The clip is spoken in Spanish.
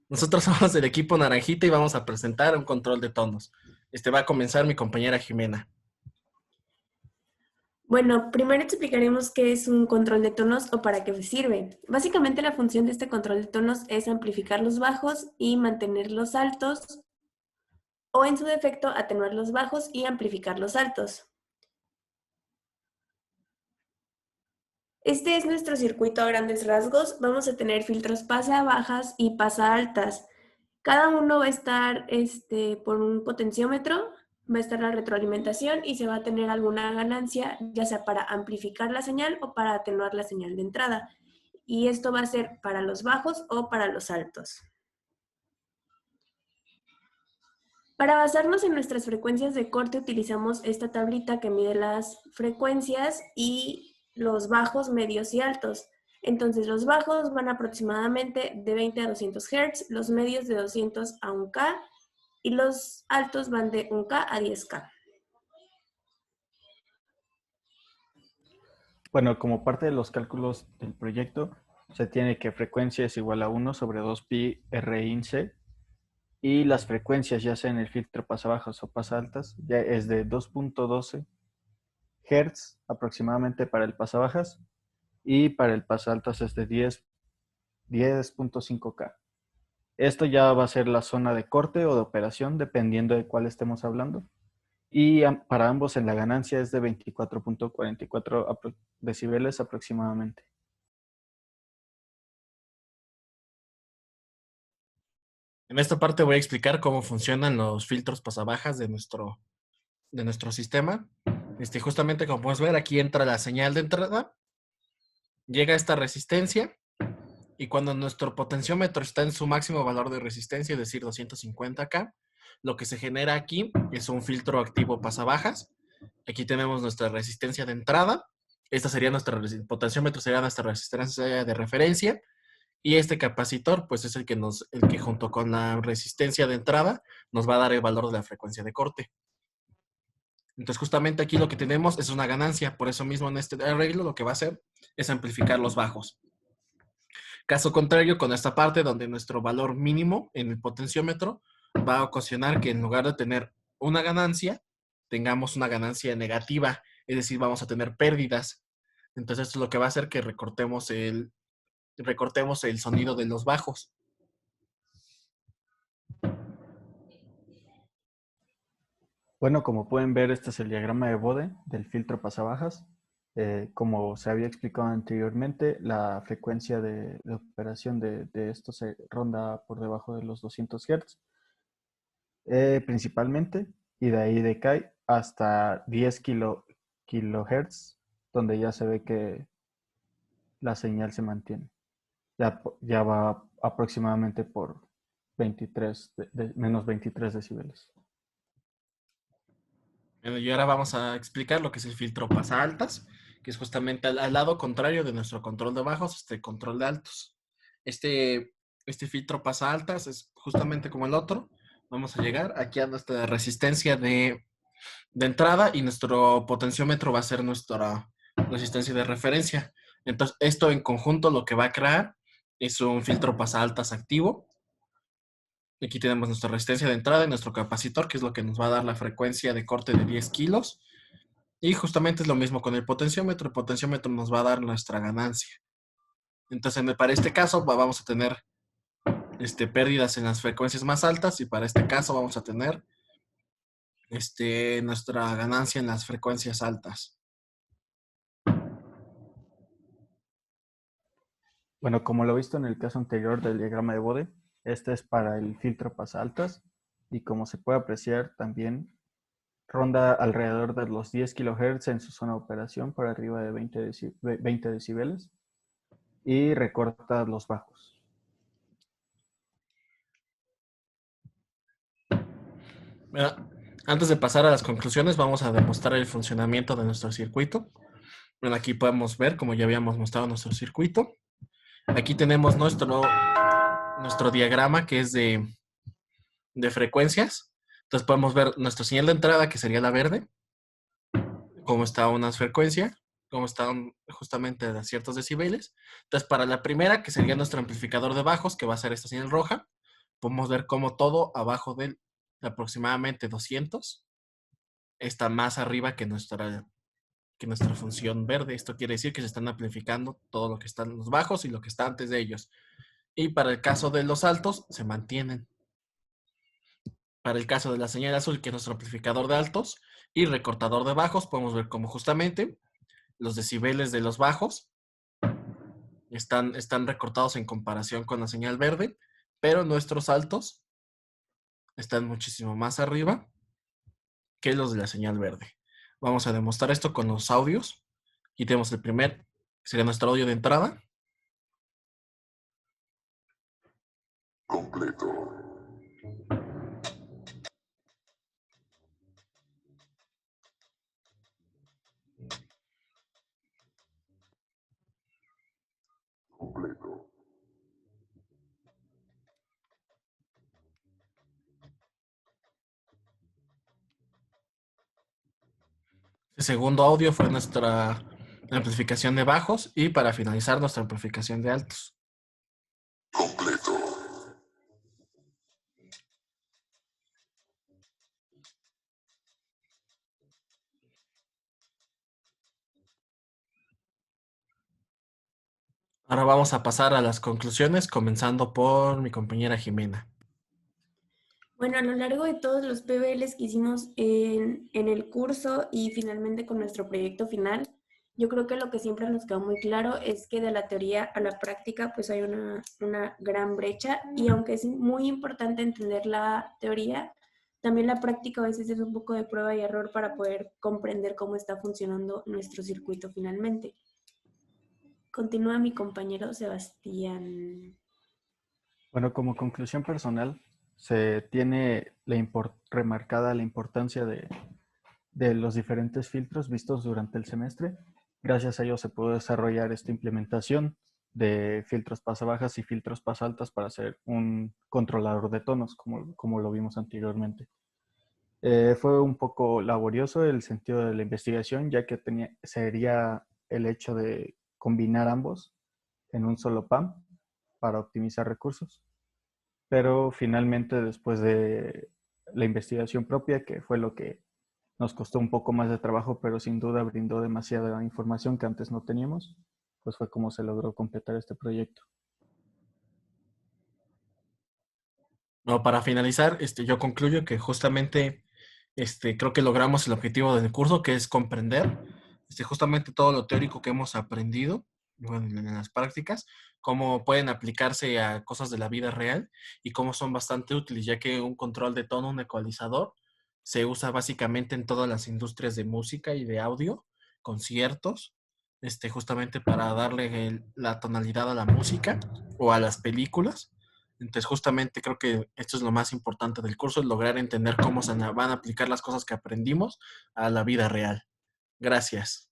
Nosotros somos el equipo Naranjita y vamos a presentar un control de tonos. Va a comenzar mi compañera Jimena. Bueno, primero explicaremos qué es un control de tonos o para qué sirve. Básicamente la función de este control de tonos es amplificar los bajos y mantener los altos, o en su defecto atenuar los bajos y amplificar los altos. Este es nuestro circuito a grandes rasgos. Vamos a tener filtros pasa bajas y pasa altas. Cada uno va a estar por un potenciómetro, va a estar la retroalimentación y se va a tener alguna ganancia, ya sea para amplificar la señal o para atenuar la señal de entrada. Y esto va a ser para los bajos o para los altos. Para basarnos en nuestras frecuencias de corte utilizamos esta tablita que mide las frecuencias y los bajos, medios y altos. Entonces los bajos van aproximadamente de 20 a 200 Hz, los medios de 200 a 1K y los altos van de 1K a 10K. Bueno, como parte de los cálculos del proyecto, se tiene que frecuencia es igual a 1 sobre 2pi RINC y las frecuencias, ya sea en el filtro pasabajas o pasaltas, ya es de 2.12 Hz aproximadamente para el pasabajas y para el pasaltas es de 10.5K. Esto ya va a ser la zona de corte o de operación, dependiendo de cuál estemos hablando. Y para ambos en la ganancia es de 24.44 decibeles aproximadamente. En esta parte voy a explicar cómo funcionan los filtros pasabajas de nuestro sistema. Justamente como puedes ver, aquí entra la señal de entrada, llega esta resistencia y cuando nuestro potenciómetro está en su máximo valor de resistencia, es decir, 250K, lo que se genera aquí es un filtro activo pasabajas. Aquí tenemos nuestra resistencia de entrada. Esta sería nuestra potenciómetro, sería nuestra resistencia de referencia. Y este capacitor, pues es el que junto con la resistencia de entrada nos va a dar el valor de la frecuencia de corte. Entonces, justamente aquí lo que tenemos es una ganancia. Por eso mismo, en este arreglo, lo que va a hacer es amplificar los bajos. Caso contrario, con esta parte donde nuestro valor mínimo en el potenciómetro va a ocasionar que en lugar de tener una ganancia, tengamos una ganancia negativa, es decir, vamos a tener pérdidas. Entonces, esto es lo que va a hacer que recortemos el sonido de los bajos. Bueno, como pueden ver, este es el diagrama de Bode del filtro pasabajas. Como se había explicado anteriormente, la frecuencia de operación de esto se ronda por debajo de los 200 Hz, principalmente, y de ahí decae hasta 10 kilohertz, donde ya se ve que la señal se mantiene. Ya va aproximadamente por 23, menos 23 decibeles. Bueno, y ahora vamos a explicar lo que es el filtro pasa altas, que es justamente al lado contrario de nuestro control de bajos, control de altos. Este filtro pasa altas es justamente como el otro. Vamos a llegar aquí a nuestra resistencia de entrada y nuestro potenciómetro va a ser nuestra resistencia de referencia. Entonces, esto en conjunto lo que va a crear es un filtro pasa altas activo. Aquí tenemos nuestra resistencia de entrada y nuestro capacitor, que es lo que nos va a dar la frecuencia de corte de 10 kilos. Y justamente es lo mismo con el potenciómetro. El potenciómetro nos va a dar nuestra ganancia. Entonces, para este caso, vamos a tener pérdidas en las frecuencias más altas y para este caso vamos a tener nuestra ganancia en las frecuencias altas. Bueno, como lo he visto en el caso anterior del diagrama de Bode, este es para el filtro pasaltas y como se puede apreciar también ronda alrededor de los 10 kHz en su zona de operación por arriba de 20 decibeles y recorta los bajos. Bueno, antes de pasar a las conclusiones, vamos a demostrar el funcionamiento de nuestro circuito. Bueno, aquí podemos ver, como ya habíamos mostrado nuestro circuito. Aquí tenemos nuestro diagrama que es de frecuencias. Entonces podemos ver nuestra señal de entrada, que sería la verde, cómo está una frecuencia, cómo están justamente a ciertos decibeles. Entonces, para la primera, que sería nuestro amplificador de bajos, que va a ser esta señal roja, podemos ver cómo todo abajo de aproximadamente 200 está más arriba que nuestra función verde. Esto quiere decir que se están amplificando todo lo que está en los bajos y lo que está antes de ellos. Y para el caso de los altos, se mantienen. Para el caso de la señal azul, que es nuestro amplificador de altos y recortador de bajos, podemos ver cómo justamente los decibeles de los bajos están recortados en comparación con la señal verde, pero nuestros altos están muchísimo más arriba que los de la señal verde. Vamos a demostrar esto con los audios. Aquí tenemos el primer, sería nuestro audio de entrada. Completo. Completo. El segundo audio fue nuestra amplificación de bajos y para finalizar nuestra amplificación de altos. Completo. Ahora vamos a pasar a las conclusiones, comenzando por mi compañera Jimena. Bueno, a lo largo de todos los PBLs que hicimos en el curso y finalmente con nuestro proyecto final, yo creo que lo que siempre nos quedó muy claro es que de la teoría a la práctica pues hay una gran brecha, y aunque es muy importante entender la teoría, también la práctica a veces es un poco de prueba y error para poder comprender cómo está funcionando nuestro circuito finalmente. Continúa mi compañero Sebastián. Bueno, como conclusión personal, se tiene remarcada la importancia de los diferentes filtros vistos durante el semestre. Gracias a ello se pudo desarrollar esta implementación de filtros pasabajas y filtros pasaltas para hacer un controlador de tonos, como lo vimos anteriormente. Fue un poco laborioso el sentido de la investigación, ya que sería el hecho de combinar ambos en un solo PAM para optimizar recursos. Pero finalmente, después de la investigación propia, que fue lo que nos costó un poco más de trabajo, pero sin duda brindó demasiada información que antes no teníamos, pues fue como se logró completar este proyecto. No, para finalizar, yo concluyo que justamente creo que logramos el objetivo del curso, que es comprender justamente todo lo teórico que hemos aprendido, bueno, en las prácticas, cómo pueden aplicarse a cosas de la vida real y cómo son bastante útiles, ya que un control de tono, un ecualizador, se usa básicamente en todas las industrias de música y de audio, conciertos, justamente para darle la tonalidad a la música o a las películas. Entonces, justamente creo que esto es lo más importante del curso, es lograr entender cómo se van a aplicar las cosas que aprendimos a la vida real. Gracias.